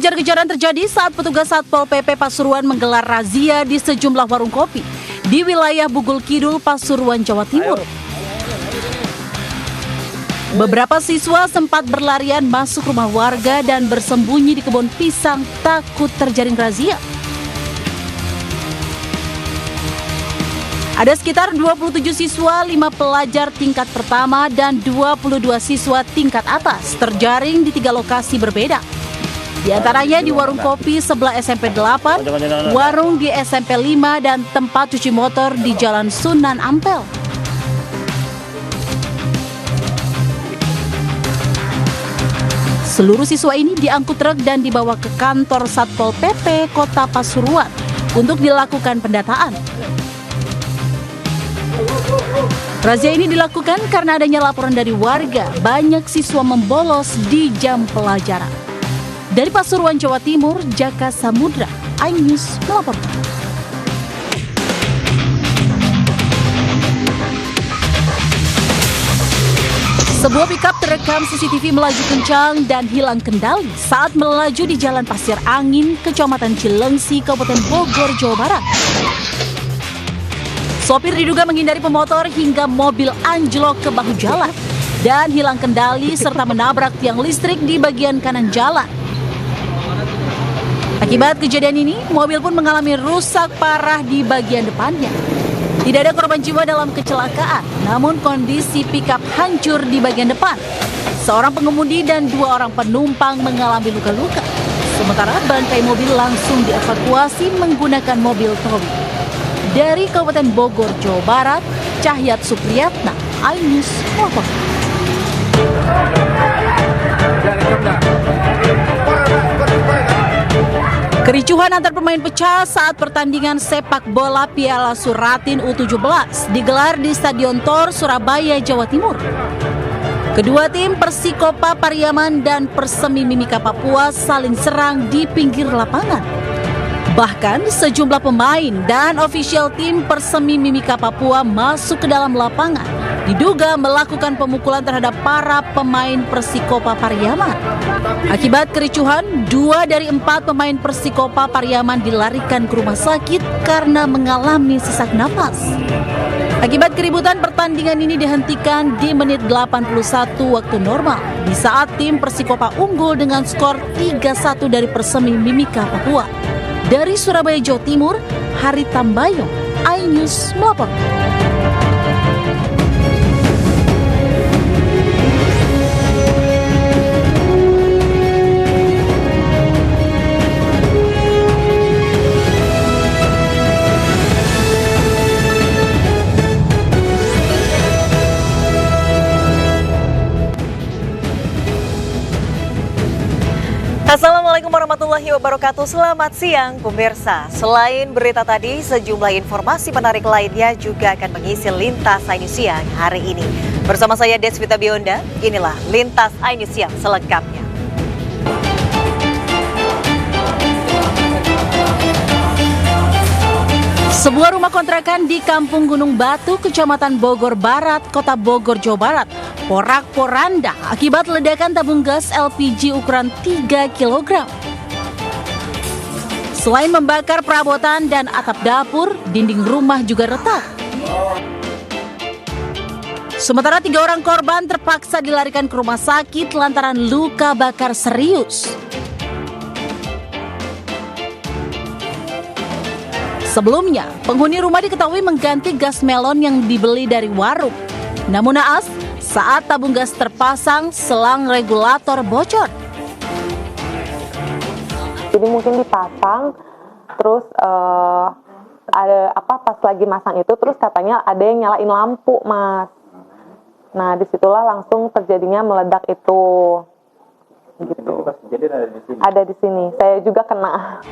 Kejar-kejaran terjadi saat petugas Satpol PP Pasuruan menggelar razia di sejumlah warung kopi di wilayah Bugul Kidul, Pasuruan, Jawa Timur. Beberapa siswa sempat berlarian masuk rumah warga dan bersembunyi di kebun pisang takut terjaring razia. Ada sekitar 27 siswa, 5 pelajar tingkat pertama dan 22 siswa tingkat atas terjaring di 3 lokasi berbeda. Di antaranya di warung kopi sebelah SMP 8, warung di SMP 5, dan tempat cuci motor di Jalan Sunan Ampel. Seluruh siswa ini diangkut truk dan dibawa ke kantor Satpol PP Kota Pasuruan untuk dilakukan pendataan. Razia ini dilakukan karena adanya laporan dari warga banyak siswa membolos di jam pelajaran. Dari Pasuruan, Jawa Timur, Jaka Samudra, iNews melaporkan. Sebuah pickup terekam CCTV melaju kencang dan hilang kendali saat melaju di Jalan Pasir Angin, Kecamatan Cilengsi, Kabupaten Bogor, Jawa Barat. Sopir diduga menghindari pemotor hingga mobil anjlok ke bahu jalan dan hilang kendali serta menabrak tiang listrik di bagian kanan jalan. Akibat kejadian ini, mobil pun mengalami rusak parah di bagian depannya. Tidak ada korban jiwa dalam kecelakaan, namun kondisi pickup hancur di bagian depan. Seorang pengemudi dan 2 orang penumpang mengalami luka-luka. Sementara bangkai mobil langsung dievakuasi menggunakan mobil towing. Dari Kabupaten Bogor, Jawa Barat, Cahyat Supriyatna, iNews melaporkan. Kericuhan antar pemain pecah saat pertandingan sepak bola Piala Suratin U17 digelar di Stadion Tor, Surabaya, Jawa Timur. Kedua tim Persikopa Pariaman dan Persemi Mimika Papua saling serang di pinggir lapangan. Bahkan sejumlah pemain dan ofisial tim Persemi Mimika Papua masuk ke dalam lapangan, diduga melakukan pemukulan terhadap para pemain Persikopa Pariaman. Akibat kericuhan, 2 dari 4 pemain Persikopa Pariaman dilarikan ke rumah sakit karena mengalami sesak napas. Akibat keributan, pertandingan ini dihentikan di menit 81 waktu normal, di saat tim Persikopa unggul dengan skor 3-1 dari Persemi Mimika Papua. Dari Surabaya, Jawa Timur, Hari Tambayong, iNews melaporkan. Assalamualaikum warahmatullahi wabarakatuh. Selamat siang pemirsa. Selain berita tadi, sejumlah informasi menarik lainnya juga akan mengisi Lintas iNews Siang hari ini. Bersama saya Deswita Bionda, inilah Lintas iNews Siang selengkapnya. Sebuah rumah kontrakan di Kampung Gunung Batu, Kecamatan Bogor Barat, Kota Bogor, Jawa Barat, porak-poranda akibat ledakan tabung gas LPG ukuran 3 kg. Selain membakar perabotan dan atap dapur, dinding rumah juga retak. Sementara 3 orang korban terpaksa dilarikan ke rumah sakit lantaran luka bakar serius. Sebelumnya, penghuni rumah diketahui mengganti gas melon yang dibeli dari warung. Namun naas, saat tabung gas terpasang, selang regulator bocor. Jadi mungkin dipasang, terus ada pas lagi masang itu, terus katanya ada yang nyalain lampu, Mas. Nah, disitulah langsung terjadinya meledak itu. Gitu. Ada di sini. Saya juga kena.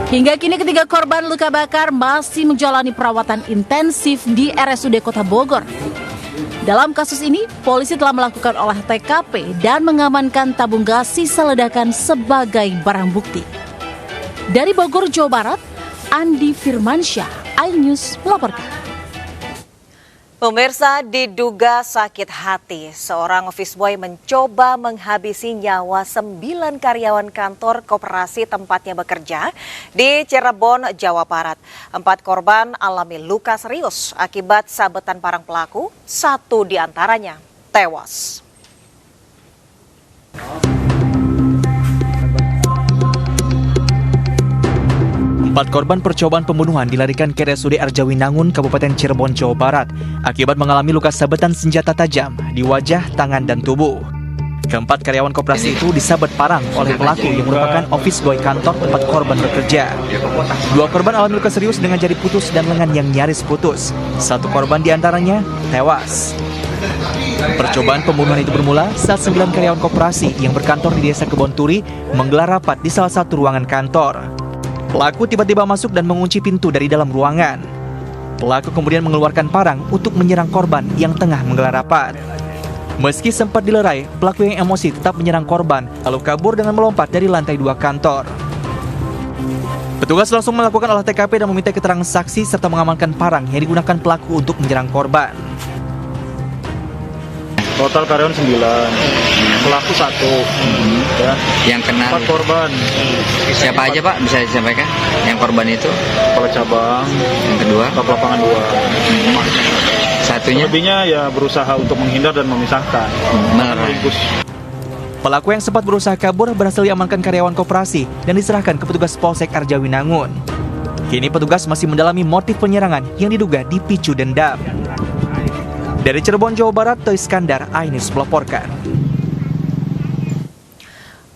Hingga kini ketiga korban luka bakar masih menjalani perawatan intensif di RSUD Kota Bogor. Dalam kasus ini, polisi telah melakukan olah TKP dan mengamankan tabung gas sisa ledakan sebagai barang bukti. Dari Bogor, Jawa Barat, Andi Firmansyah, iNews melaporkan. Pemirsa, diduga sakit hati, seorang office boy mencoba menghabisi nyawa 9 karyawan kantor koperasi tempatnya bekerja di Cirebon, Jawa Barat. 4 korban alami luka serius akibat sabetan parang pelaku, 1 diantaranya tewas. Empat korban percobaan pembunuhan dilarikan ke RSUD Arjawinangun, Kabupaten Cirebon, Jawa Barat akibat mengalami luka sabetan senjata tajam di wajah, tangan, dan tubuh. Keempat karyawan koperasi itu disabet parang oleh pelaku yang merupakan office boy kantor tempat korban bekerja. 2 korban alami luka serius dengan jari putus dan lengan yang nyaris putus. 1 korban diantaranya tewas. Percobaan pembunuhan itu bermula saat 9 karyawan koperasi yang berkantor di Desa Kebonturi menggelar rapat di salah satu ruangan kantor. Pelaku tiba-tiba masuk dan mengunci pintu dari dalam ruangan. Pelaku kemudian mengeluarkan parang untuk menyerang korban yang tengah menggelar rapat. Meski sempat dilerai, pelaku yang emosi tetap menyerang korban, lalu kabur dengan melompat dari lantai 2 kantor. Petugas langsung melakukan olah TKP dan meminta keterangan saksi serta mengamankan parang yang digunakan pelaku untuk menyerang korban. Total karyawan 9, pelaku 1, ya. Yang kena 4 korban. siapa aja Pak, bisa disampaikan? Yang korban itu? Kepala cabang, Yang kedua? Kap lapangan 2. Satunya? Selebihnya ya berusaha untuk menghindar dan memisahkan. Meringkus. Pelaku yang sempat berusaha kabur berhasil diamankan karyawan koperasi dan diserahkan ke petugas Polsek Arjawinangun. Kini petugas masih mendalami motif penyerangan yang diduga dipicu dendam. Dari Cirebon, Jawa Barat, Toy Iskandar, iNews melaporkan.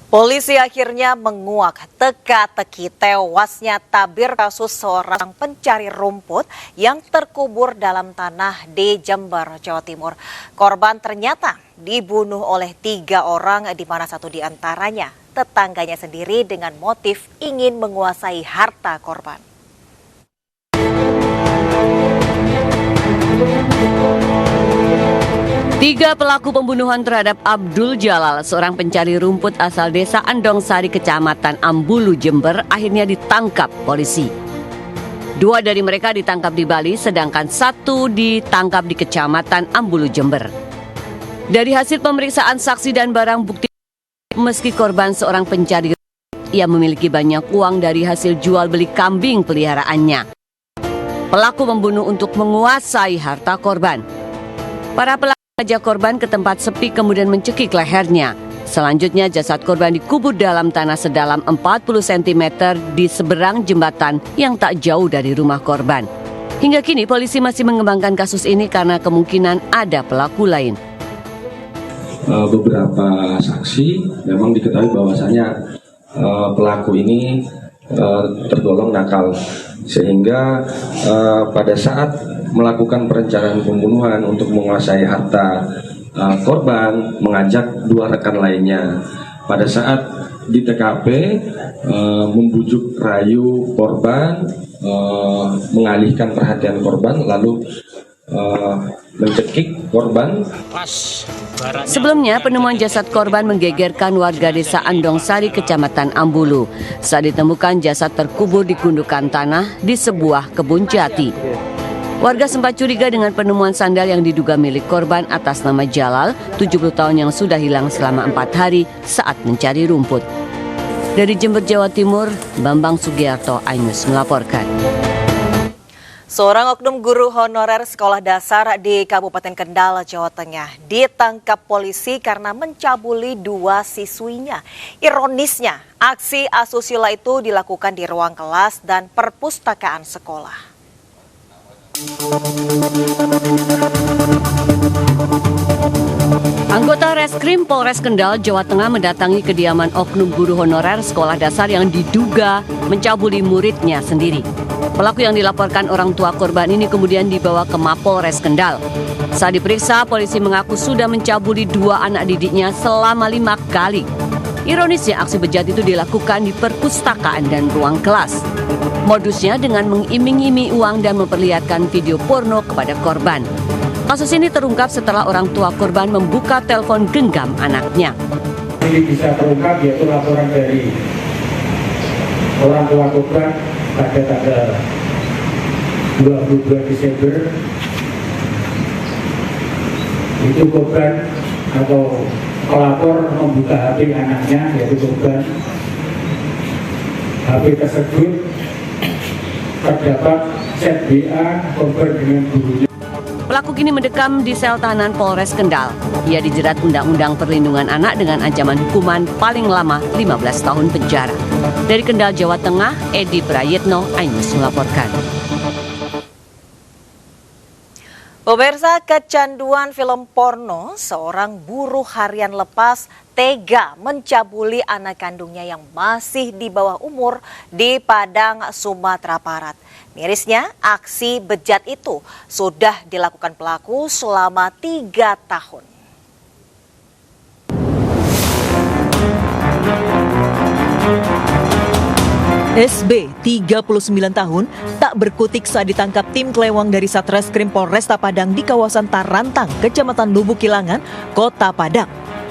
Polisi akhirnya menguak teka-teki tewasnya tabir kasus seorang pencari rumput yang terkubur dalam tanah di Jember, Jawa Timur. Korban ternyata dibunuh oleh 3 orang, di mana 1 diantaranya tetangganya sendiri dengan motif ingin menguasai harta korban. Tiga pelaku pembunuhan terhadap Abdul Jalal, seorang pencari rumput asal desa Andongsari, Kecamatan Ambulu, Jember, akhirnya ditangkap polisi. 2 dari mereka ditangkap di Bali, sedangkan 1 ditangkap di Kecamatan Ambulu, Jember. Dari hasil pemeriksaan saksi dan barang bukti, meski korban seorang pencari rumput, ia memiliki banyak uang dari hasil jual beli kambing peliharaannya. Pelaku membunuh untuk menguasai harta korban. Para pelaku mengajak korban ke tempat sepi kemudian mencekik lehernya. Selanjutnya jasad korban dikubur dalam tanah sedalam 40 cm di seberang jembatan yang tak jauh dari rumah korban. Hingga kini polisi masih mengembangkan kasus ini karena kemungkinan ada pelaku lain. Beberapa saksi memang diketahui bahwasanya pelaku ini tergolong nakal, sehingga pada saat melakukan perencanaan pembunuhan untuk menguasai harta korban, mengajak 2 rekan lainnya. Pada saat di TKP membujuk rayu korban, mengalihkan perhatian korban, lalu mencekik korban. Sebelumnya, penemuan jasad korban menggegerkan warga desa Andongsari, Kecamatan Ambulu. Saat ditemukan, jasad terkubur di gundukan tanah di sebuah kebun jati. Warga sempat curiga dengan penemuan sandal yang diduga milik korban atas nama Jalal, 70 tahun yang sudah hilang selama 4 hari saat mencari rumput. Dari Jember, Jawa Timur, Bambang Sugiarto, iNews melaporkan. Seorang oknum guru honorer sekolah dasar di Kabupaten Kendal, Jawa Tengah ditangkap polisi karena mencabuli 2 siswinya. Ironisnya, aksi asusila itu dilakukan di ruang kelas dan perpustakaan sekolah. Anggota Reskrim Polres Kendal, Jawa Tengah mendatangi kediaman oknum guru honorer sekolah dasar yang diduga mencabuli muridnya sendiri. Pelaku yang dilaporkan orang tua korban ini kemudian dibawa ke Mapolres Kendal. Saat diperiksa, polisi mengaku sudah mencabuli 2 anak didiknya selama 5 kali. Ironisnya, aksi bejat itu dilakukan di perpustakaan dan ruang kelas. Modusnya dengan mengiming-iming uang dan memperlihatkan video porno kepada korban. Kasus ini terungkap setelah orang tua korban membuka telepon genggam anaknya. Ini bisa terungkap yaitu laporan dari orang tua korban pada tanggal 22 Desember itu korban atau pelapor membuka HP anaknya, yaitu korban. HP tersebut terdapat chat WA korban dengan gurunya. Pelaku kini mendekam di sel tahanan Polres Kendal. Ia dijerat Undang-Undang Perlindungan Anak dengan ancaman hukuman paling lama 15 tahun penjara. Dari Kendal, Jawa Tengah, Edi Prayitno, iNews melaporkan. Pemirsa, kecanduan film porno, seorang buruh harian lepas tega mencabuli anak kandungnya yang masih di bawah umur di Padang, Sumatera Barat. Mirisnya, aksi bejat itu sudah dilakukan pelaku selama 3 tahun. SB, 39 tahun, tak berkutik saat ditangkap tim kelewang dari Satreskrim Polresta Padang di kawasan Tarantang, Kecamatan Lubuk Kilangan, Kota Padang.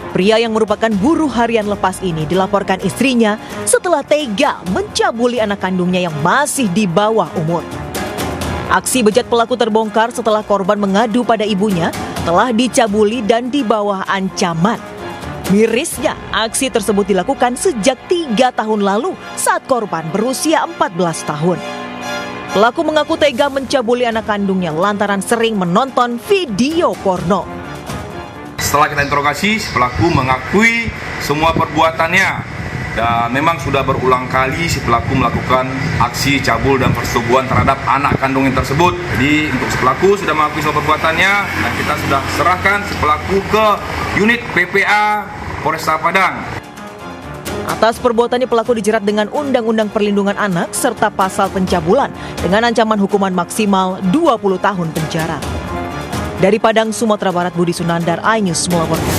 Pria yang merupakan buruh harian lepas ini dilaporkan istrinya setelah tega mencabuli anak kandungnya yang masih di bawah umur. Aksi bejat pelaku terbongkar setelah korban mengadu pada ibunya telah dicabuli dan di bawah ancaman. Mirisnya, aksi tersebut dilakukan sejak 3 tahun lalu saat korban berusia 14 tahun. Pelaku mengaku tega mencabuli anak kandungnya lantaran sering menonton video porno. Setelah kita interogasi, pelaku mengakui semua perbuatannya dan memang sudah berulang kali si pelaku melakukan aksi cabul dan persetubuhan terhadap anak kandungnya tersebut. Jadi untuk si pelaku sudah mengakui semua perbuatannya dan kita sudah serahkan si pelaku ke unit PPA Polresta Padang. Atas perbuatannya pelaku dijerat dengan Undang-Undang Perlindungan Anak serta pasal pencabulan dengan ancaman hukuman maksimal 20 tahun penjara. Dari Padang, Sumatera Barat, Budi Sunandar, iNews melaporkan.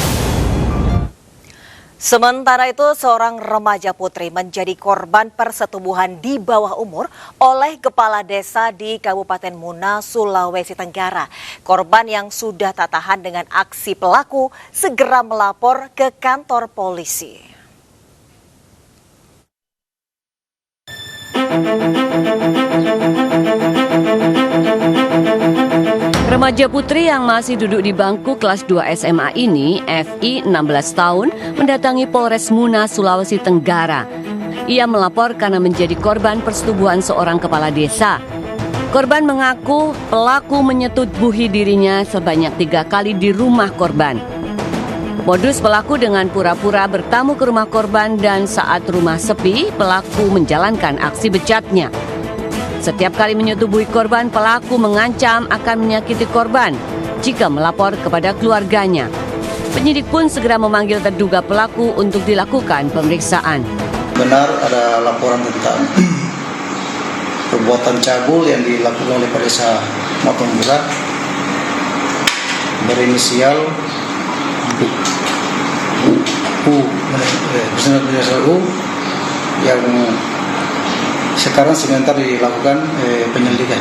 Sementara itu, seorang remaja putri menjadi korban persetubuhan di bawah umur oleh kepala desa di Kabupaten Muna, Sulawesi Tenggara. Korban yang sudah tak tahan dengan aksi pelaku segera melapor ke kantor polisi. Remaja putri yang masih duduk di bangku kelas 2 SMA ini, FI 16 tahun, mendatangi Polres Muna, Sulawesi Tenggara. Ia melapor karena menjadi korban persetubuhan seorang kepala desa. Korban mengaku pelaku menyetubuhi dirinya sebanyak 3 kali di rumah korban. Modus pelaku dengan pura-pura bertamu ke rumah korban dan saat rumah sepi, pelaku menjalankan aksi bejatnya. Setiap kali menyetubuhi korban, pelaku mengancam akan menyakiti korban jika melapor kepada keluarganya. Penyidik pun segera memanggil terduga pelaku untuk dilakukan pemeriksaan. Benar ada laporan tentang perbuatan cabul yang dilakukan oleh Desa Motong Berat berinisial U yang sekarang sebentar dilakukan penyelidikan.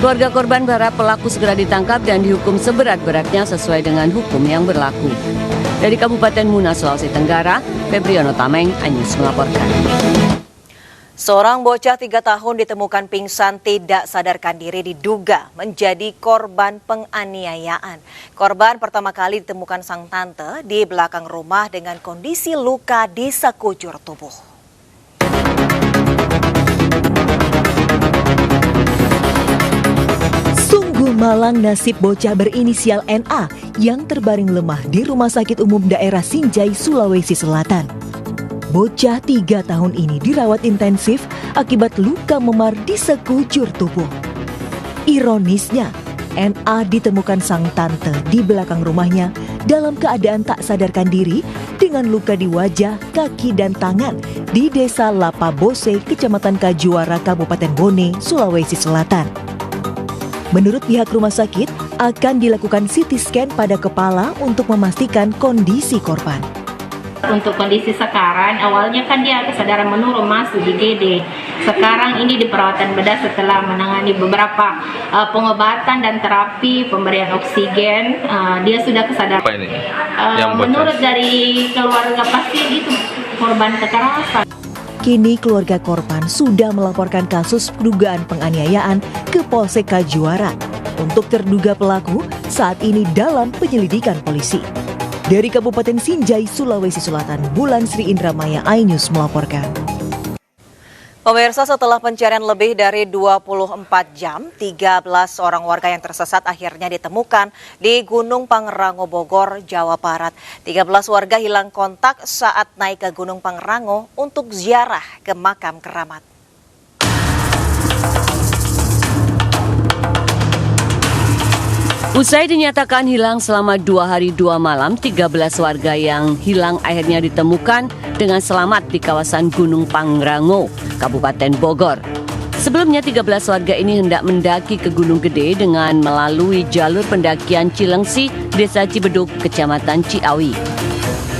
Keluarga korban berharap pelaku segera ditangkap dan dihukum seberat-beratnya sesuai dengan hukum yang berlaku. Dari Kabupaten Muna, Sulawesi Tenggara, Febriono Tameng, iNews melaporkan. Seorang bocah 3 tahun ditemukan pingsan tidak sadarkan diri diduga menjadi korban penganiayaan. Korban pertama kali ditemukan sang tante di belakang rumah dengan kondisi luka di sekujur tubuh. Sungguh malang nasib bocah berinisial NA yang terbaring lemah di Rumah Sakit Umum Daerah Sinjai, Sulawesi Selatan. Bocah 3 tahun ini dirawat intensif akibat luka memar di sekujur tubuh. Ironisnya, NA ditemukan sang tante di belakang rumahnya dalam keadaan tak sadarkan diri dengan luka di wajah, kaki, dan tangan di Desa Lapabose, Kecamatan Kajuara, Kabupaten Bone, Sulawesi Selatan. Menurut pihak rumah sakit, akan dilakukan CT scan pada kepala untuk memastikan kondisi korban. Untuk kondisi sekarang, awalnya kan dia kesadaran menurun masuk di IGD. Sekarang ini di perawatan bedah setelah menangani beberapa pengobatan dan terapi pemberian oksigen, dia sudah kesadaran. Apa ini? Menurut dari keluarga pasti itu korban kekerasan. Kini keluarga korban sudah melaporkan kasus dugaan penganiayaan ke Polsek Kajuara. untuk terduga pelaku saat ini dalam penyelidikan polisi. Dari Kabupaten Sinjai, Sulawesi Selatan, Bulan Sri Indramaya, iNews melaporkan. Pemirsa, setelah pencarian lebih dari 24 jam, 13 orang warga yang tersesat akhirnya ditemukan di Gunung Pangrango, Bogor, Jawa Barat. 13 warga hilang kontak saat naik ke Gunung Pangrango untuk ziarah ke makam keramat. Usai dinyatakan hilang selama 2 hari 2 malam, 13 warga yang hilang akhirnya ditemukan dengan selamat di kawasan Gunung Pangrango, Kabupaten Bogor. Sebelumnya 13 warga ini hendak mendaki ke Gunung Gede dengan melalui jalur pendakian Cilengsi, Desa Cibeduk, Kecamatan Ciawi.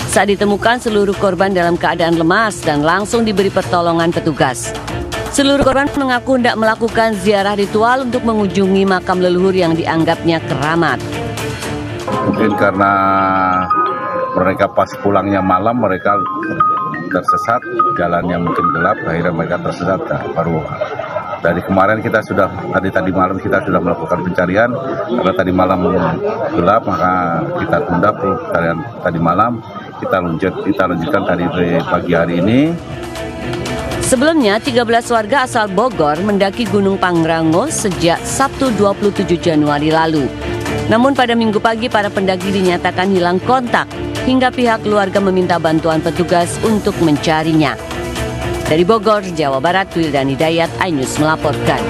Saat ditemukan, seluruh korban dalam keadaan lemas dan langsung diberi pertolongan petugas. Seluruh korban mengaku hendak melakukan ziarah ritual untuk mengunjungi makam leluhur yang dianggapnya keramat. Mungkin karena mereka pas pulangnya malam, mereka tersesat, jalannya mungkin gelap, akhirnya mereka tersesat. Baru dari kemarin kita sudah, tadi malam kita sudah melakukan pencarian, karena tadi malam gelap, maka kita tunda pencarian tadi malam, kita lanjutkan tadi pagi hari ini. Sebelumnya, 13 warga asal Bogor mendaki Gunung Pangrango sejak Sabtu 27 Januari lalu. Namun pada Minggu pagi, para pendaki dinyatakan hilang kontak hingga pihak keluarga meminta bantuan petugas untuk mencarinya. Dari Bogor, Jawa Barat, Wildan Hidayat, iNews melaporkan.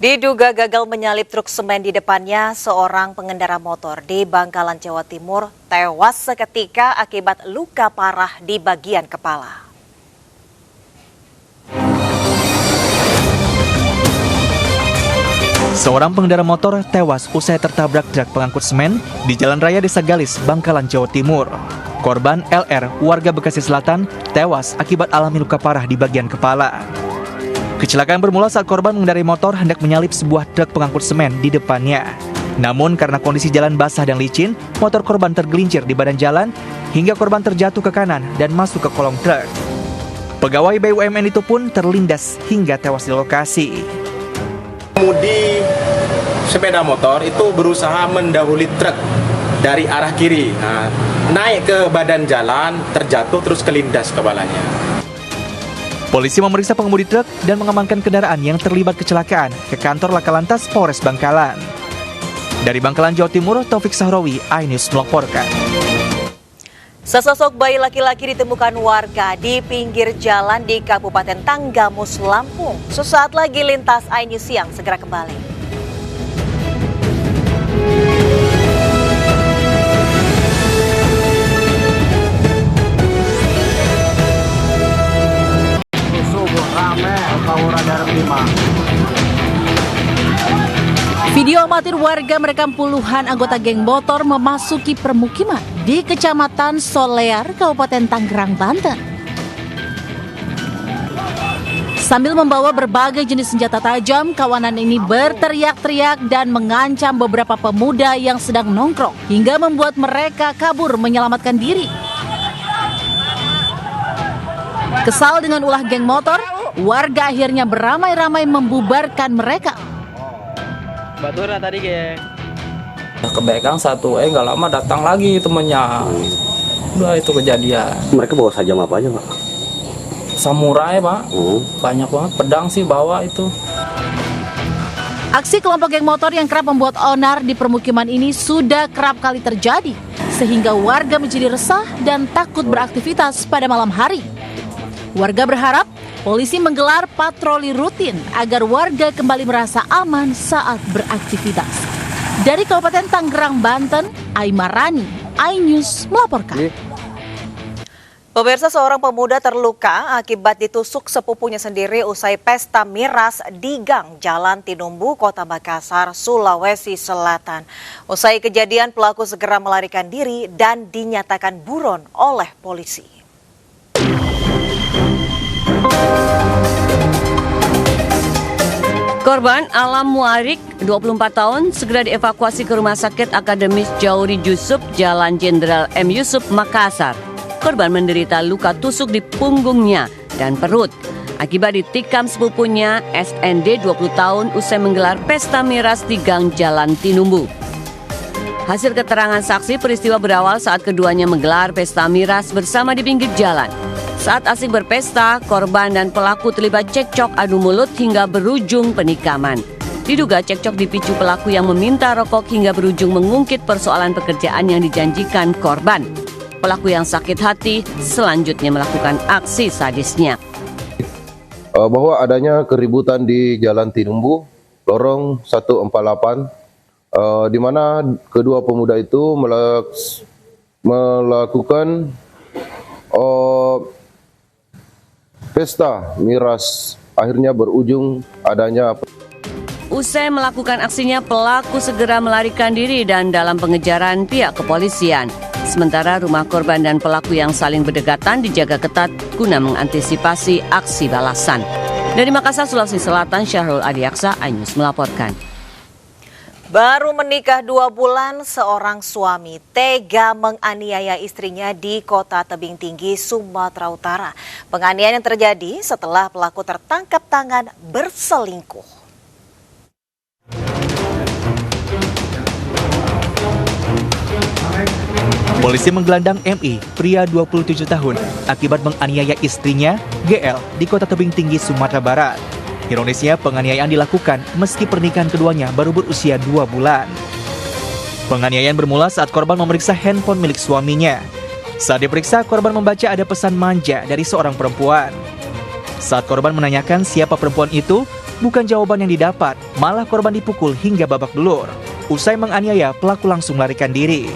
Diduga gagal menyalip truk semen di depannya, seorang pengendara motor di Bangkalan, Jawa Timur tewas seketika akibat luka parah di bagian kepala. Seorang pengendara motor tewas usai tertabrak truk pengangkut semen di Jalan Raya Desa Galis, Bangkalan, Jawa Timur. Korban LR, warga Bekasi Selatan, tewas akibat alami luka parah di bagian kepala. Kecelakaan bermula saat korban mengendarai motor hendak menyalip sebuah truk pengangkut semen di depannya. Namun karena kondisi jalan basah dan licin, motor korban tergelincir di badan jalan hingga korban terjatuh ke kanan dan masuk ke kolong truk. Pegawai BUMN itu pun terlindas hingga tewas di lokasi. Pengemudi sepeda motor itu berusaha mendahului truk dari arah kiri. Naik ke badan jalan, terjatuh terus kelindas kepalanya. Polisi memeriksa pengemudi truk dan mengamankan kendaraan yang terlibat kecelakaan ke kantor Laka Lantas Polres Bangkalan. Dari Bangkalan, Jawa Timur, Taufik Sahrawi, iNews melaporkan. Sesosok bayi laki-laki ditemukan warga di pinggir jalan di Kabupaten Tanggamus, Lampung. Sesaat lagi Lintas iNews Siang segera kembali. Video amatir warga merekam puluhan anggota geng motor memasuki permukiman di Kecamatan Solear, Kabupaten Tangerang, Banten. Sambil membawa berbagai jenis senjata tajam, kawanan ini berteriak-teriak dan mengancam beberapa pemuda yang sedang nongkrong hingga membuat mereka kabur menyelamatkan diri. Kesal dengan ulah geng motor, warga akhirnya beramai-ramai membubarkan mereka. Batura tadi, geng. Kebegang satu, nggak lama datang lagi temennya. Udah itu kejadian. Mereka bawa sajam apa aja, Pak? Samurai, Pak. Banyak banget, pedang sih bawa itu. Aksi kelompok geng motor yang kerap membuat onar di permukiman ini sudah kerap kali terjadi, sehingga warga menjadi resah dan takut beraktivitas pada malam hari. Warga berharap polisi menggelar patroli rutin agar warga kembali merasa aman saat beraktivitas. Dari Kabupaten Tangerang, Banten, Aimarani, iNews melaporkan. Pemirsa, seorang pemuda terluka akibat ditusuk sepupunya sendiri usai pesta miras di gang Jalan Tinumbu, Kota Makassar, Sulawesi Selatan. Usai kejadian, pelaku segera melarikan diri dan dinyatakan buron oleh polisi. Korban Alam Muarik, 24 tahun, segera dievakuasi ke Rumah Sakit Akademis Jauri Jusuf, Jalan Jenderal M. Yusuf, Makassar. Korban menderita luka tusuk di punggungnya dan perut. akibat ditikam sepupunya SND 20 tahun usai menggelar pesta miras di Gang Jalan Tinumbu. Hasil keterangan saksi, peristiwa berawal saat keduanya menggelar pesta miras bersama di pinggir jalan. Saat asik berpesta, korban dan pelaku terlibat cekcok adu mulut hingga berujung penikaman. Diduga cekcok dipicu pelaku yang meminta rokok hingga berujung mengungkit persoalan pekerjaan yang dijanjikan korban. Pelaku yang sakit hati selanjutnya melakukan aksi sadisnya. Bahwa adanya keributan di Jalan Tinumbu, lorong 148, di mana kedua pemuda itu melakukan pesta miras, akhirnya berujung adanya. Usai melakukan aksinya, pelaku segera melarikan diri dan dalam pengejaran pihak kepolisian. Sementara rumah korban dan pelaku yang saling berdekatan dijaga ketat guna mengantisipasi aksi balasan. Dari Makassar, Sulawesi Selatan, Syahrul Adiaksa, iNews melaporkan. Baru menikah 2 bulan, seorang suami tega menganiaya istrinya di Kota Tebing Tinggi, Sumatera Utara. Penganiayaan yang terjadi setelah pelaku tertangkap tangan berselingkuh. Polisi menggelandang MI, pria 27 tahun, akibat menganiaya istrinya, GL, di Kota Tebing Tinggi, Sumatera Barat. Ironisnya, penganiayaan dilakukan meski pernikahan keduanya baru berusia 2 bulan. Penganiayaan bermula saat korban memeriksa handphone milik suaminya. Saat diperiksa, korban membaca ada pesan manja dari seorang perempuan. Saat korban menanyakan siapa perempuan itu, bukan jawaban yang didapat, malah korban dipukul hingga babak belur. Usai menganiaya, pelaku langsung melarikan diri.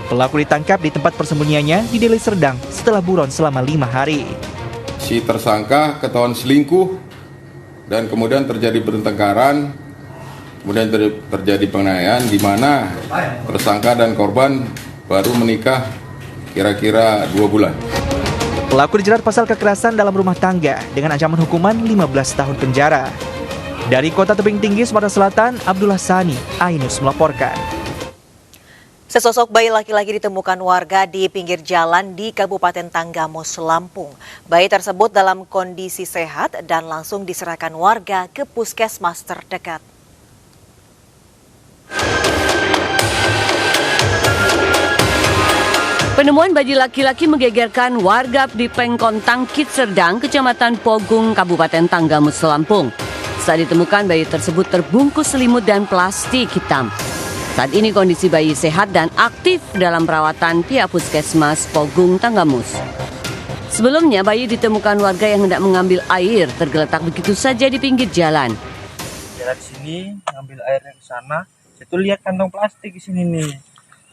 Pelaku ditangkap di tempat persembunyiannya di Deli Serdang setelah buron selama 5 hari. Si tersangka ketahuan selingkuh dan kemudian terjadi pertengkaran, kemudian terjadi penganiayaan di mana tersangka dan korban baru menikah kira-kira 2 bulan. Pelaku dijerat pasal kekerasan dalam rumah tangga dengan ancaman hukuman 15 tahun penjara. Dari Kota Tebing Tinggi, Sumatera Selatan, Abdullah Sani, iNews melaporkan. Sesosok bayi laki-laki ditemukan warga di pinggir jalan di Kabupaten Tanggamus, Lampung. Bayi tersebut dalam kondisi sehat dan langsung diserahkan warga ke puskesmas terdekat. Penemuan bayi laki-laki menggegerkan warga di Pengkontang, Kid Serdang, Kecamatan Pogung, Kabupaten Tanggamus, Lampung. Saat ditemukan, bayi tersebut terbungkus selimut dan plastik hitam. Saat ini kondisi bayi sehat dan aktif dalam perawatan pihak puskesmas Pogung, Tanggamus. Sebelumnya, bayi ditemukan warga yang hendak mengambil air tergeletak begitu saja di pinggir jalan. Jalan sini, ngambil airnya ke sana. Saya tuh lihat kantong plastik di sini nih.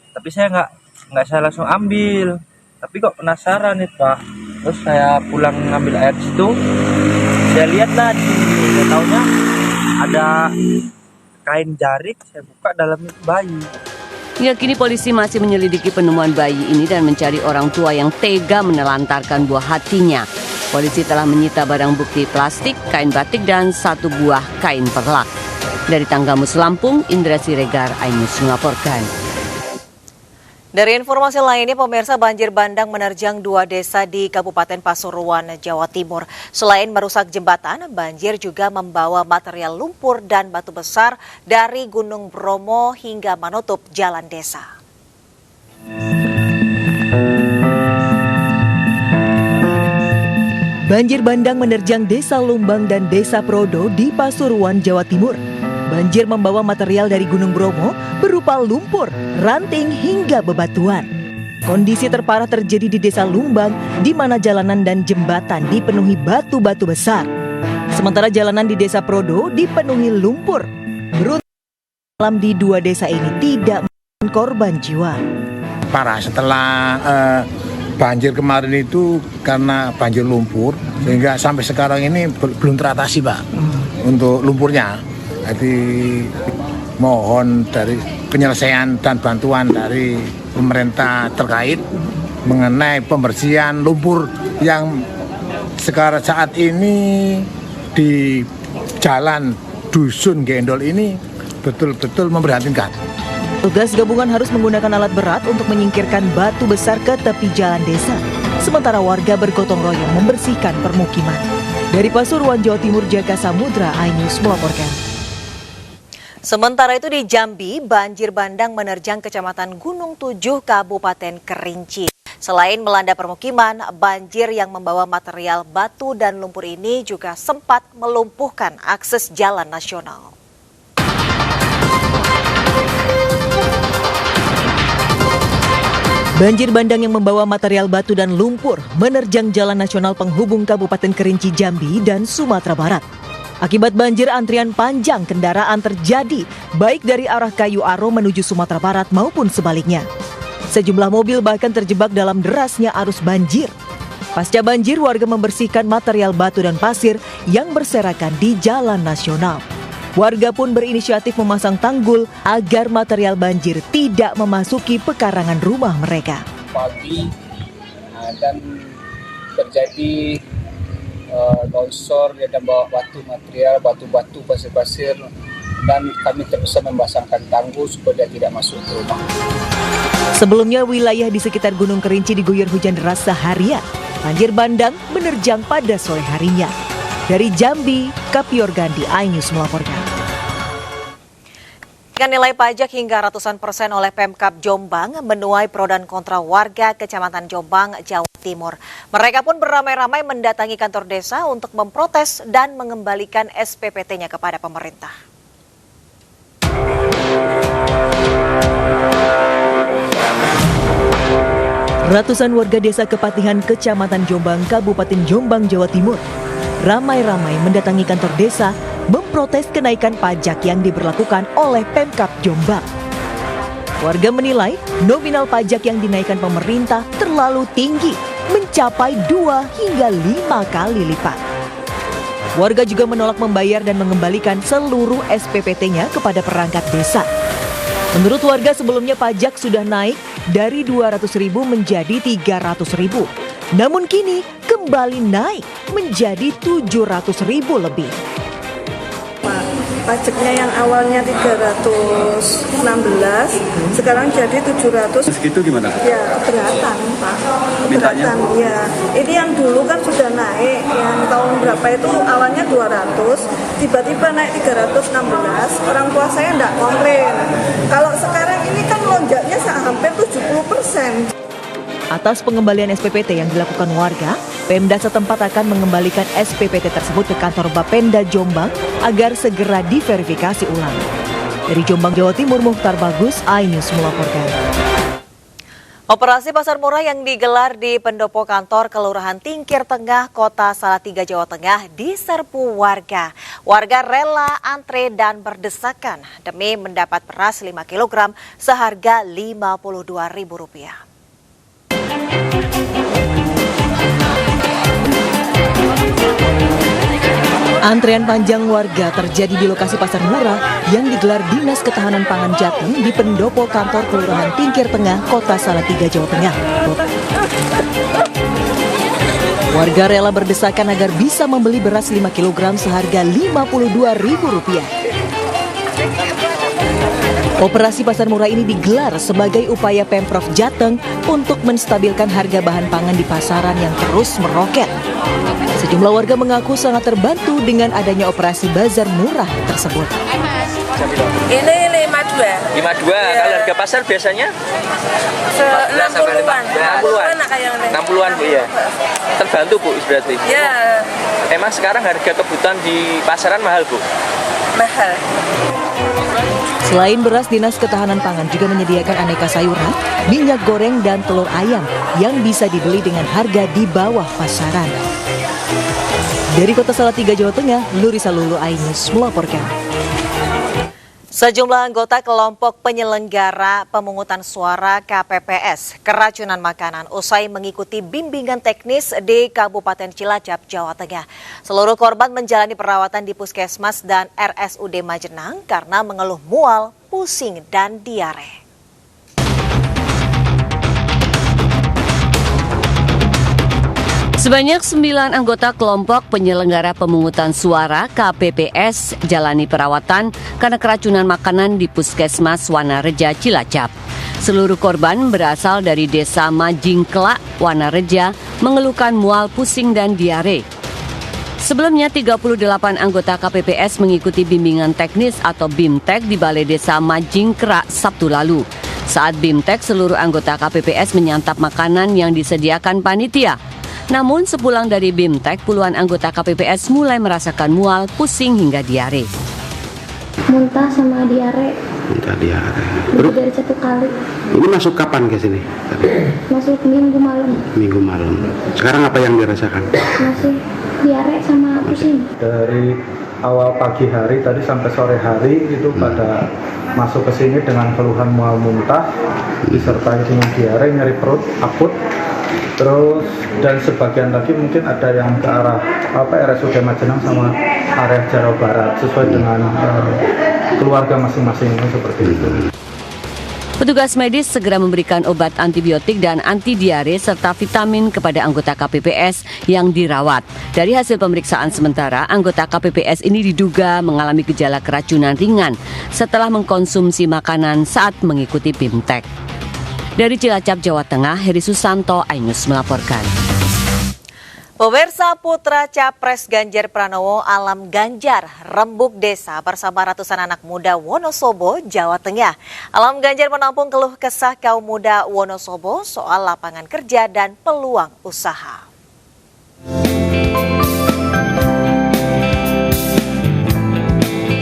Tapi saya nggak saya langsung ambil. Tapi kok penasaran nih Pak. Terus saya pulang ngambil air di situ. Saya lihat lah di sini. Saya taunya ada kain jarik, saya buka dalamnya bayi. Hingga kini polisi masih menyelidiki penemuan bayi ini dan mencari orang tua yang tega menelantarkan buah hatinya. Polisi telah menyita barang bukti plastik, kain batik, dan 1 buah kain perlak. Dari Tanggamus, Lampung, Indra Siregar, iNews melaporkan. Dari informasi lainnya, pemirsa, banjir bandang menerjang 2 desa di Kabupaten Pasuruan, Jawa Timur. Selain merusak jembatan, banjir juga membawa material lumpur dan batu besar dari Gunung Bromo hingga menutup jalan desa. Banjir bandang menerjang Desa Lumbang dan Desa Prodo di Pasuruan, Jawa Timur. Banjir membawa material dari Gunung Bromo berupa lumpur, ranting hingga bebatuan. Kondisi terparah terjadi di Desa Lumbang, di mana jalanan dan jembatan dipenuhi batu-batu besar. Sementara jalanan di Desa Prodo dipenuhi lumpur. Beruntung malam di 2 desa ini tidak memakan korban jiwa. Parah setelah banjir kemarin itu karena banjir lumpur, sehingga sampai sekarang ini belum teratasi Pak untuk lumpurnya. Jadi mohon dari penyelesaian dan bantuan dari pemerintah terkait mengenai pembersihan lumpur yang sekarang saat ini di jalan Dusun Gendol ini betul-betul memprihatinkan. Tugas gabungan harus menggunakan alat berat untuk menyingkirkan batu besar ke tepi jalan desa. Sementara warga bergotong royong membersihkan permukiman. Dari Pasuruan, Jawa Timur, Jaka Samudra, iNews melaporkan. Sementara itu di Jambi, banjir bandang menerjang Kecamatan Gunung Tujuh, Kabupaten Kerinci. Selain melanda permukiman, banjir yang membawa material batu dan lumpur ini juga sempat melumpuhkan akses jalan nasional. Banjir bandang yang membawa material batu dan lumpur menerjang jalan nasional penghubung Kabupaten Kerinci, Jambi, dan Sumatera Barat. Akibat banjir, antrian panjang kendaraan terjadi, baik dari arah Kayu Aro menuju Sumatera Barat maupun sebaliknya. Sejumlah mobil bahkan terjebak dalam derasnya arus banjir. Pasca banjir, warga membersihkan material batu dan pasir yang berserakan di jalan nasional. Warga pun berinisiatif memasang tanggul agar material banjir tidak memasuki pekarangan rumah mereka. Pagi dan terjadi longsor dan bawa batu material, batu-batu, pasir-pasir, dan kami terpaksa memasangkan tanggul supaya tidak masuk ke rumah. Sebelumnya, wilayah di sekitar Gunung Kerinci diguyur hujan deras seharian. Banjir bandang menerjang pada sore harinya. Dari Jambi, Kapior Gandhi, iNews melaporkan. Nilai pajak hingga ratusan persen oleh Pemkab Jombang menuai pro dan kontra warga Kecamatan Jombang, Jawa Timur. Mereka pun beramai-ramai mendatangi kantor desa untuk memprotes dan mengembalikan SPPT-nya kepada pemerintah. Ratusan warga desa Kepatihan, Kecamatan Jombang, Kabupaten Jombang, Jawa Timur, ramai-ramai mendatangi kantor desa memprotes kenaikan pajak yang diberlakukan oleh Pemkab Jombang. Warga menilai nominal pajak yang dinaikkan pemerintah terlalu tinggi, mencapai 2 hingga 5 kali lipat. Warga juga menolak membayar dan mengembalikan seluruh SPPT-nya kepada perangkat desa. Menurut warga, sebelumnya pajak sudah naik dari 200.000 menjadi 300.000. Namun kini kembali naik menjadi 700.000 lebih. Pajaknya yang awalnya 316, sekarang jadi 700. Segitu gimana? Ya, keberatan, Pak. Mintanya? Ya. Ini yang dulu kan sudah naik, yang tahun berapa itu awalnya 200, tiba-tiba naik 316, orang tua saya enggak komplain. Kalau sekarang ini kan lonjaknya hampir 70%. Atas pengembalian SPPT yang dilakukan warga, Pemda setempat akan mengembalikan SPPT tersebut ke kantor Bapenda Jombang agar segera diverifikasi ulang. Dari Jombang, Jawa Timur, Mukhtar Bagus, iNews melaporkan. Operasi pasar murah yang digelar di pendopo kantor Kelurahan Tingkir Tengah, Kota Salatiga, Jawa Tengah diserbu warga. Warga rela antre dan berdesakan demi mendapat beras 5 kg seharga Rp52.000. Antrean panjang warga terjadi di lokasi pasar murah yang digelar Dinas Ketahanan Pangan Jateng di pendopo kantor Kelurahan Tingkir Tengah, Kota Salatiga, Jawa Tengah. Warga rela berdesakan agar bisa membeli beras 5 kg seharga Rp52.000. Operasi pasar murah ini digelar sebagai upaya Pemprov Jateng untuk menstabilkan harga bahan pangan di pasaran yang terus meroket. Sejumlah warga mengaku sangat terbantu dengan adanya operasi bazar murah tersebut. Ini 52. 52, kalau harga pasar biasanya? 60-an. 60-an Bu ya? Terbantu Bu berarti? Ya. Emang sekarang harga kebutuhan di pasaran mahal Bu? Mahal. Selain beras, Dinas Ketahanan Pangan juga menyediakan aneka sayuran, minyak goreng, dan telur ayam yang bisa dibeli dengan harga di bawah pasaran. Dari Kota Salatiga, Jawa Tengah, Lurisa Lulu, iNews melaporkan. Sejumlah anggota kelompok penyelenggara pemungutan suara KPPS keracunan makanan usai mengikuti bimbingan teknis di Kabupaten Cilacap, Jawa Tengah. Seluruh korban menjalani perawatan di Puskesmas dan RSUD Majenang karena mengeluh mual, pusing, dan diare. Sebanyak 9 anggota kelompok penyelenggara pemungutan suara KPPS jalani perawatan karena keracunan makanan di Puskesmas Wanareja, Cilacap. Seluruh korban berasal dari Desa Majingkelak, Wanareja, mengeluhkan mual, pusing, dan diare. Sebelumnya 38 anggota KPPS mengikuti bimbingan teknis atau BIMTEK di Balai Desa Majingkrak Sabtu lalu. Saat BIMTEK, seluruh anggota KPPS menyantap makanan yang disediakan panitia. Namun sepulang dari BIMTEK, puluhan anggota KPPS mulai merasakan mual, pusing hingga diare. Muntah sama diare. Muntah diare. Lebih dari 1 kali. Ini masuk kapan ke sini? Masuk minggu malam. Minggu malam. Sekarang apa yang dirasakan? Masih diare sama pusing. Dari awal pagi hari tadi sampai sore hari itu pada masuk ke sini dengan keluhan mual muntah disertai dengan diare, nyeri perut akut. Terus dan sebagian lagi mungkin ada yang ke arah RSUD Majenang sama area Jawa Barat sesuai dengan keluarga masing-masing seperti itu. Petugas medis segera memberikan obat antibiotik dan anti diare serta vitamin kepada anggota KPPS yang dirawat. Dari hasil pemeriksaan sementara, anggota KPPS ini diduga mengalami gejala keracunan ringan setelah mengkonsumsi makanan saat mengikuti BIMTEK. Dari Cilacap, Jawa Tengah, Heri Susanto, iNews melaporkan. Pemirsa, putra Capres Ganjar Pranowo Alam Ganjar rembuk desa bersama ratusan anak muda Wonosobo, Jawa Tengah. Alam Ganjar menampung keluh kesah kaum muda Wonosobo soal lapangan kerja dan peluang usaha.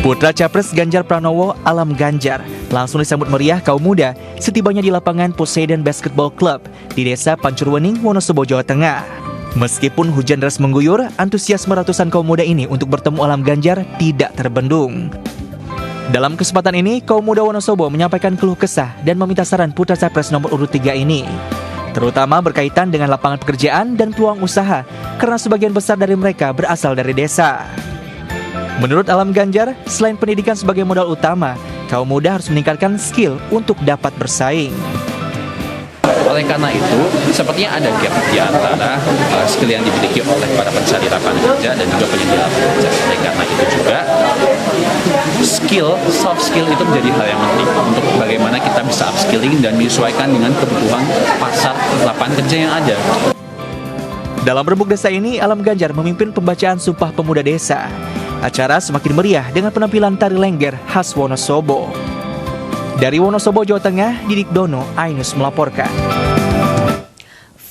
Putra Capres Ganjar Pranowo, Alam Ganjar, langsung disambut meriah kaum muda setibanya di lapangan Poseidon Basketball Club di Desa Pancurwening, Wonosobo, Jawa Tengah. Meskipun hujan deras mengguyur, antusiasme ratusan kaum muda ini untuk bertemu Alam Ganjar tidak terbendung. Dalam kesempatan ini, kaum muda Wonosobo menyampaikan keluh kesah dan meminta saran Putra Capres nomor urut 3 ini, terutama berkaitan dengan lapangan pekerjaan dan peluang usaha, karena sebagian besar dari mereka berasal dari desa. Menurut Alam Ganjar, selain pendidikan sebagai modal utama, kaum muda harus meningkatkan skill untuk dapat bersaing. Oleh karena itu, sepertinya ada gap di antara skill yang dimiliki oleh para pencari lapangan kerja dan juga penyedia lapangan kerja. Oleh karena itu juga, soft skill itu menjadi hal yang penting untuk bagaimana kita bisa upskilling dan menyesuaikan dengan kebutuhan pasar lapangan kerja yang ada. Dalam rembuk desa ini, Alam Ganjar memimpin pembacaan Sumpah Pemuda Desa. Acara semakin meriah dengan penampilan tari lengger khas Wonosobo. Dari Wonosobo, Jawa Tengah, Didik Dono, iNews melaporkan.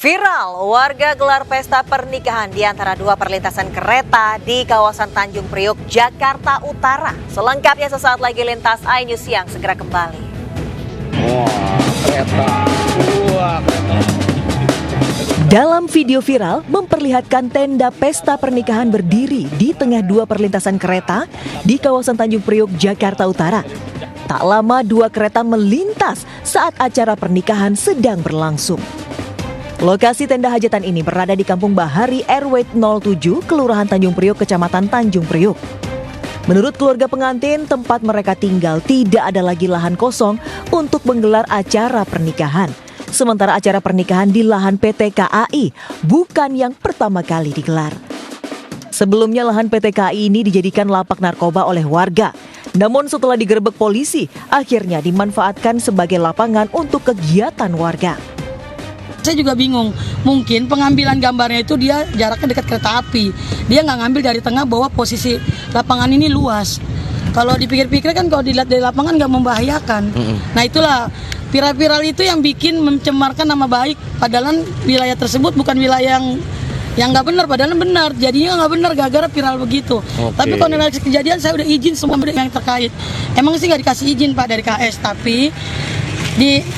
Viral, warga gelar pesta pernikahan di antara 2 perlintasan kereta di kawasan Tanjung Priok, Jakarta Utara. Selengkapnya sesaat lagi Lintas iNews Siang segera kembali. Kereta. Dalam video viral memperlihatkan tenda pesta pernikahan berdiri di tengah 2 perlintasan kereta di kawasan Tanjung Priok, Jakarta Utara. Tak lama 2 kereta melintas saat acara pernikahan sedang berlangsung. Lokasi tenda hajatan ini berada di Kampung Bahari RW 07, Kelurahan Tanjung Priok, Kecamatan Tanjung Priok. Menurut keluarga pengantin, tempat mereka tinggal tidak ada lagi lahan kosong untuk menggelar acara pernikahan. Sementara acara pernikahan di lahan PT KAI bukan yang pertama kali digelar. Sebelumnya lahan PT KAI ini dijadikan lapak narkoba oleh warga. Namun setelah digerebek polisi, akhirnya dimanfaatkan sebagai lapangan untuk kegiatan warga. Saya juga bingung, mungkin pengambilan gambarnya itu dia jaraknya dekat kereta api. Dia nggak ngambil dari tengah bahwa posisi lapangan ini luas. Kalau dipikir-pikir kan kalau dilihat dari lapangan nggak membahayakan. Nah itulah viral-viral itu yang bikin mencemarkan nama baik. Padahal wilayah tersebut bukan wilayah yang nggak benar, padahal benar. Jadinya nggak benar gara-gara viral begitu. Tapi kalau analisis kejadian saya udah izin semua yang terkait. Emang sih nggak dikasih izin Pak dari KS, tapi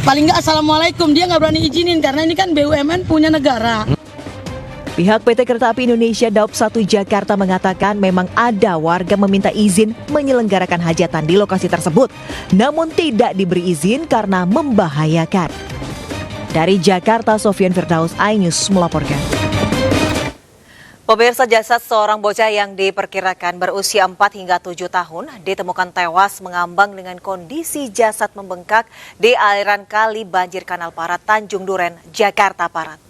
paling nggak assalamualaikum dia nggak berani izinin karena ini kan BUMN punya negara. Pihak PT Kereta Api Indonesia Daup 1 Jakarta mengatakan memang ada warga meminta izin menyelenggarakan hajatan di lokasi tersebut, namun tidak diberi izin karena membahayakan. Dari Jakarta, Sofian Firdaus, iNews melaporkan. Pemirsa, jasad seorang bocah yang diperkirakan berusia 4 hingga 7 tahun ditemukan tewas mengambang dengan kondisi jasad membengkak di aliran kali banjir Kanal Parat, Tanjung Duren, Jakarta Barat.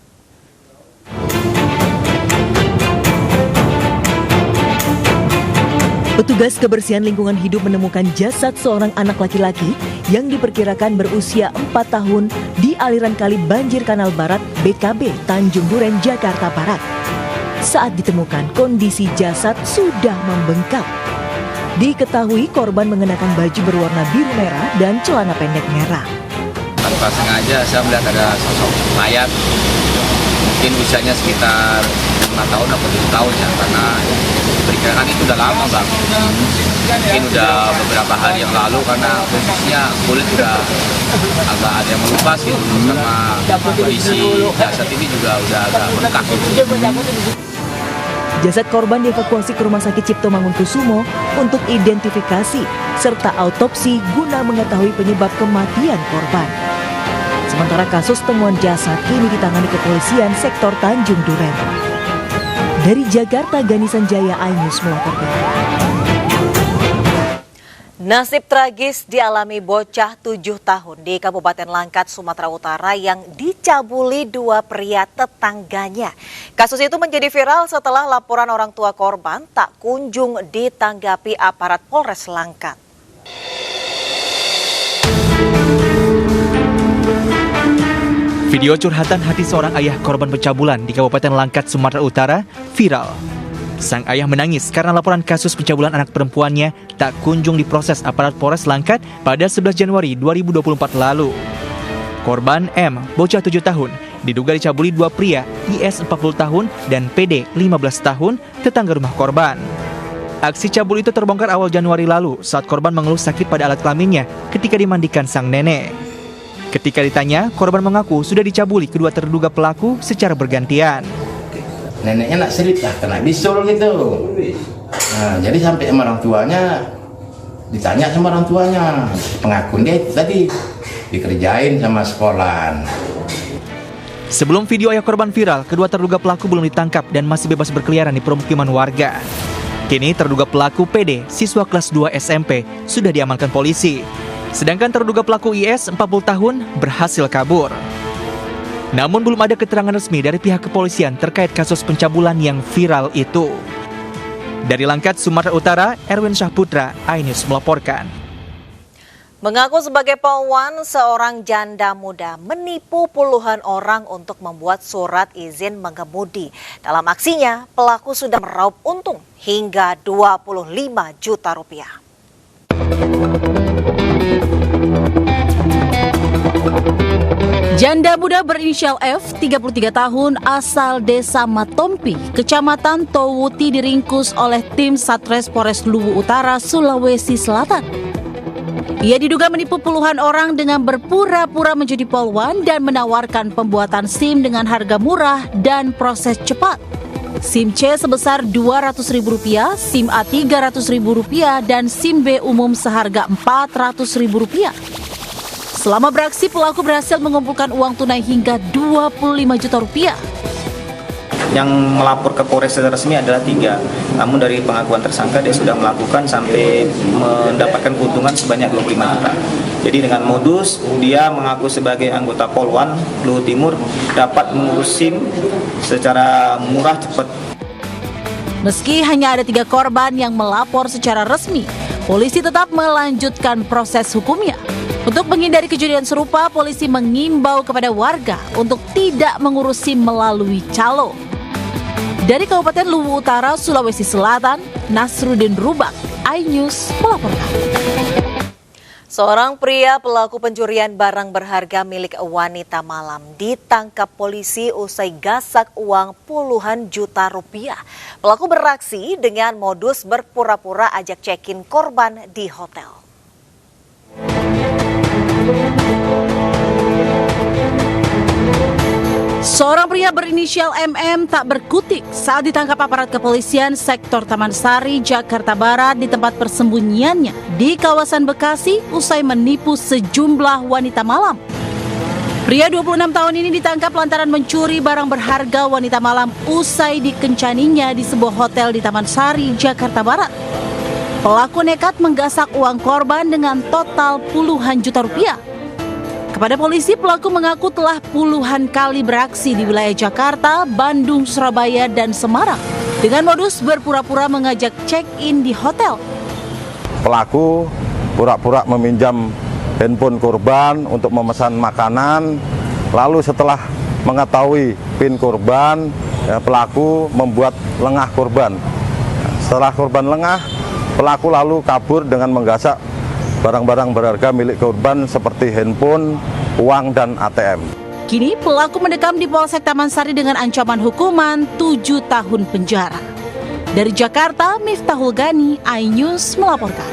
Petugas kebersihan lingkungan hidup menemukan jasad seorang anak laki-laki yang diperkirakan berusia 4 tahun di aliran kali banjir Kanal Barat BKB Tanjung Duren, Jakarta Barat. Saat ditemukan, kondisi jasad sudah membengkak. Diketahui korban mengenakan baju berwarna biru merah dan celana pendek merah. Tanpa sengaja saya melihat ada sosok mayat, mungkin usianya sekitar 5 tahun atau 7 tahun ya, karena perkiraan itu udah lama bang. Mungkin udah beberapa hari yang lalu karena posisinya kulit udah agak ada yang melupas gitu, sama kondisi jasad ini juga udah agak bengkak gitu. Jasad korban dievakuasi ke Rumah Sakit Cipto Mangunkusumo untuk identifikasi serta autopsi guna mengetahui penyebab kematian korban. Sementara kasus temuan jasad kini ditangani kepolisian sektor Tanjung Duren. Dari Jakarta, Gani Sanjaya, iNews melaporkan. Nasib tragis dialami bocah 7 tahun di Kabupaten Langkat, Sumatera Utara yang dicabuli 2 pria tetangganya. Kasus itu menjadi viral setelah laporan orang tua korban tak kunjung ditanggapi aparat Polres Langkat. Video curhatan hati seorang ayah korban pencabulan di Kabupaten Langkat, Sumatera Utara viral. Sang ayah menangis karena laporan kasus pencabulan anak perempuannya tak kunjung diproses aparat Polres Langkat pada 11 Januari 2024 lalu. Korban M, bocah 7 tahun, diduga dicabuli 2 pria, IS 40 tahun dan PD 15 tahun, tetangga rumah korban. Aksi cabul itu terbongkar awal Januari lalu saat korban mengeluh sakit pada alat kelaminnya ketika dimandikan sang nenek. Ketika ditanya, korban mengaku sudah dicabuli kedua terduga pelaku secara bergantian. Neneknya nak serit lah, kena bisul gitu. Nah, jadi sampai sama orang tuanya, ditanya sama orang tuanya, pengakuan dia itu tadi dikerjain sama sekolahan. Sebelum video ayah korban viral, kedua terduga pelaku belum ditangkap dan masih bebas berkeliaran di permukiman warga. Kini terduga pelaku PD, siswa kelas 2 SMP, sudah diamankan polisi. Sedangkan terduga pelaku IS 40 tahun berhasil kabur. Namun belum ada keterangan resmi dari pihak kepolisian terkait kasus pencabulan yang viral itu. Dari Langkat, Sumatera Utara, Erwin Syahputra, iNews melaporkan. Mengaku sebagai polwan, seorang janda muda menipu puluhan orang untuk membuat surat izin mengemudi. Dalam aksinya, pelaku sudah meraup untung hingga 25 juta rupiah. Janda muda berinisial F, 33 tahun, asal desa Matompi, Kecamatan Towuti diringkus oleh tim Satres Polres Luwu Utara, Sulawesi Selatan. Ia diduga menipu puluhan orang dengan berpura-pura menjadi polwan dan menawarkan pembuatan SIM dengan harga murah dan proses cepat. SIM C sebesar Rp200.000, SIM A Rp300.000 dan SIM B umum seharga Rp400.000. Selama beraksi, pelaku berhasil mengumpulkan uang tunai hingga 25 juta rupiah. Yang melapor ke Polres secara resmi adalah 3. Namun dari pengakuan tersangka dia sudah melakukan sampai mendapatkan keuntungan sebanyak 25 juta. Jadi dengan modus dia mengaku sebagai anggota Polwan Luwu Timur dapat mengurus SIM secara murah cepat. Meski hanya ada 3 korban yang melapor secara resmi, polisi tetap melanjutkan proses hukumnya. Untuk menghindari kejadian serupa, polisi mengimbau kepada warga untuk tidak mengurus SIM melalui calo. Dari Kabupaten Luwu Utara, Sulawesi Selatan, Nasruddin Rubak, iNews melaporkan. Seorang pria pelaku pencurian barang berharga milik wanita malam ditangkap polisi usai gasak uang puluhan juta rupiah. Pelaku beraksi dengan modus berpura-pura ajak check-in korban di hotel. Seorang pria berinisial MM tak berkutik saat ditangkap aparat kepolisian sektor Taman Sari, Jakarta Barat di tempat persembunyiannya di kawasan Bekasi usai menipu sejumlah wanita malam. Pria 26 tahun ini ditangkap lantaran mencuri barang berharga wanita malam usai dikencaninya di sebuah hotel di Taman Sari, Jakarta Barat. Pelaku nekat menggasak uang korban dengan total puluhan juta rupiah. Kepada polisi, pelaku mengaku telah puluhan kali beraksi di wilayah Jakarta, Bandung, Surabaya, dan Semarang dengan modus berpura-pura mengajak check-in di hotel. Pelaku pura-pura meminjam handphone korban untuk memesan makanan, lalu setelah mengetahui PIN korban, pelaku membuat lengah korban. Setelah korban lengah, pelaku lalu kabur dengan menggasak barang-barang berharga milik korban seperti handphone, uang, dan ATM. Kini pelaku mendekam di Polsek Taman Sari dengan ancaman hukuman 7 tahun penjara. Dari Jakarta, Miftahul Gani, iNews melaporkan.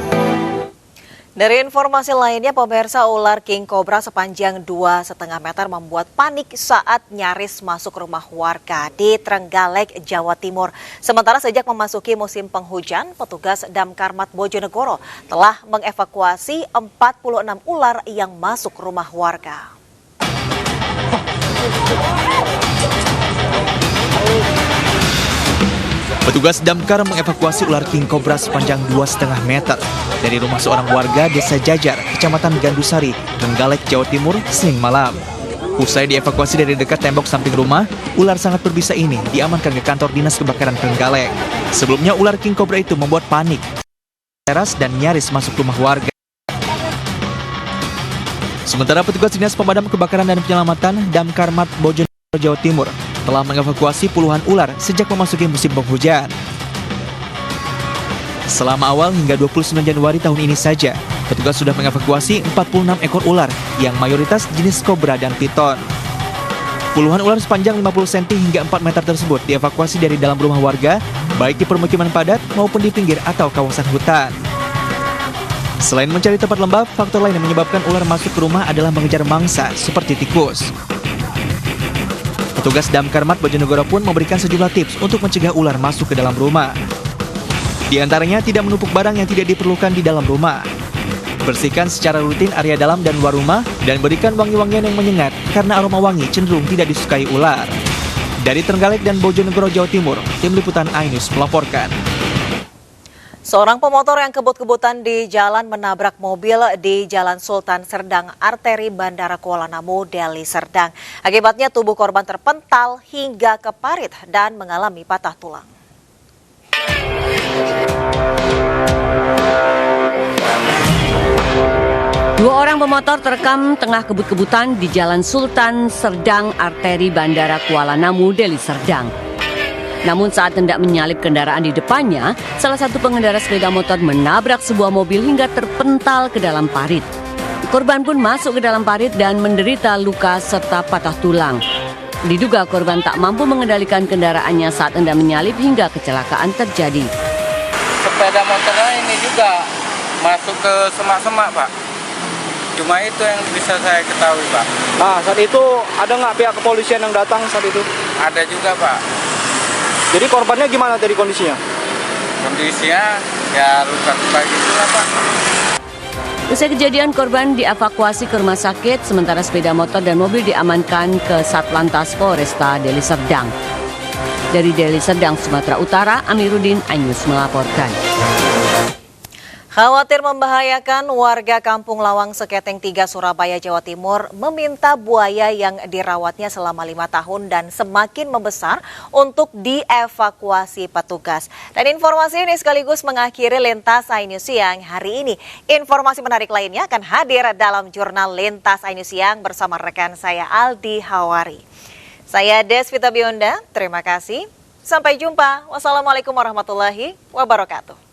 Dari informasi lainnya, pemirsa, ular king cobra sepanjang 2,5 meter membuat panik saat nyaris masuk rumah warga di Trenggalek, Jawa Timur. Sementara sejak memasuki musim penghujan, petugas Damkarmat Bojonegoro telah mengevakuasi 46 ular yang masuk rumah warga. Petugas damkar mengevakuasi ular king cobra sepanjang 2,5 meter dari rumah seorang warga Desa Jajar, Kecamatan Gandusari, Trenggalek, Jawa Timur, Senin malam. Usai dievakuasi dari dekat tembok samping rumah, ular sangat berbisa ini diamankan ke kantor Dinas Kebakaran Trenggalek. Sebelumnya ular king cobra itu membuat panik, teras dan nyaris masuk rumah warga. Sementara petugas Dinas Pemadam Kebakaran dan Penyelamatan Damkarmat Bojonegoro, Jawa Timur telah mengevakuasi puluhan ular sejak memasuki musim penghujan. Selama awal hingga 29 Januari tahun ini saja, petugas sudah mengevakuasi 46 ekor ular yang mayoritas jenis kobra dan piton. Puluhan ular sepanjang 50 cm hingga 4 meter tersebut dievakuasi dari dalam rumah warga, baik di permukiman padat maupun di pinggir atau kawasan hutan. Selain mencari tempat lembab, faktor lain yang menyebabkan ular masuk ke rumah adalah mengejar mangsa seperti tikus. Petugas Damkarmat Bojonegoro pun memberikan sejumlah tips untuk mencegah ular masuk ke dalam rumah. Di antaranya tidak menumpuk barang yang tidak diperlukan di dalam rumah. Bersihkan secara rutin area dalam dan luar rumah dan berikan wangi-wangian yang menyengat karena aroma wangi cenderung tidak disukai ular. Dari Trenggalek dan Bojonegoro, Jawa Timur, Tim Liputan iNews melaporkan. Seorang pemotor yang kebut-kebutan di jalan menabrak mobil di Jalan Sultan Serdang, arteri Bandara Kuala Namu, Deli Serdang. Akibatnya tubuh korban terpental hingga ke parit dan mengalami patah tulang. Dua orang pemotor terekam tengah kebut-kebutan di Jalan Sultan Serdang, arteri Bandara Kuala Namu, Deli Serdang. Namun saat hendak menyalip kendaraan di depannya, salah satu pengendara sepeda motor menabrak sebuah mobil hingga terpental ke dalam parit. Korban pun masuk ke dalam parit dan menderita luka serta patah tulang. Diduga korban tak mampu mengendalikan kendaraannya saat hendak menyalip hingga kecelakaan terjadi. Sepeda motornya ini juga masuk ke semak-semak, Pak. Cuma itu yang bisa saya ketahui, Pak. Nah, saat itu ada nggak pihak kepolisian yang datang saat itu? Ada juga, Pak. Jadi korbannya gimana tadi kondisinya? Kondisinya ya luka-luka gitu lah, Pak. Usai kejadian, korban dievakuasi ke rumah sakit, sementara sepeda motor dan mobil diamankan ke Satlantas Polresta Deli Serdang. Dari Deli Serdang, Sumatera Utara, Amiruddin, iNews melaporkan. Khawatir membahayakan, warga Kampung Lawang Seketeng 3 Surabaya, Jawa Timur meminta buaya yang dirawatnya selama 5 tahun dan semakin membesar untuk dievakuasi petugas. Dan informasi ini sekaligus mengakhiri Lintas iNews Siang hari ini. Informasi menarik lainnya akan hadir dalam jurnal Lintas iNews Siang bersama rekan saya Aldi Hawari. Saya Desvita Bionda, terima kasih. Sampai jumpa. Wassalamualaikum warahmatullahi wabarakatuh.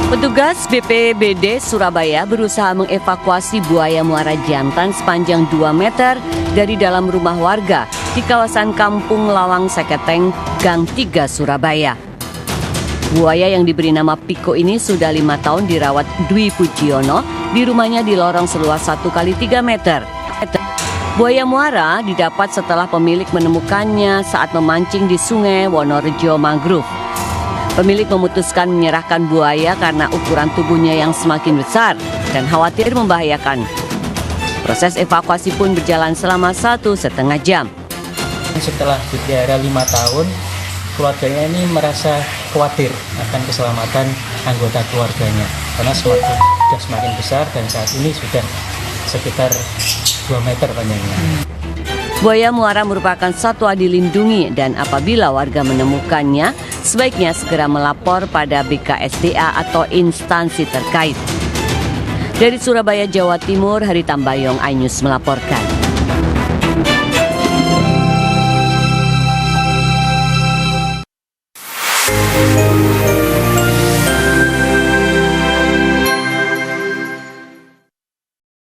Petugas BPBD Surabaya berusaha mengevakuasi buaya muara jantan sepanjang 2 meter dari dalam rumah warga di kawasan Kampung Lawang Seketeng, Gang 3, Surabaya. Buaya yang diberi nama Piko ini sudah 5 tahun dirawat Dwi Pujiono di rumahnya di lorong seluas 1x3 meter. Buaya muara didapat setelah pemilik menemukannya saat memancing di Sungai Wonorejo Mangrove. Pemilik memutuskan menyerahkan buaya karena ukuran tubuhnya yang semakin besar dan khawatir membahayakan. Proses evakuasi pun berjalan selama 1,5 jam. Setelah dipelihara 5 tahun, keluarganya ini merasa khawatir akan keselamatan anggota keluarganya karena sudah semakin besar dan saat ini sudah sekitar 2 meter panjangnya. Buaya muara merupakan satwa dilindungi dan apabila warga menemukannya, sebaiknya segera melapor pada BKSDA atau instansi terkait. Dari Surabaya, Jawa Timur, Hari Tambayong, iNews melaporkan.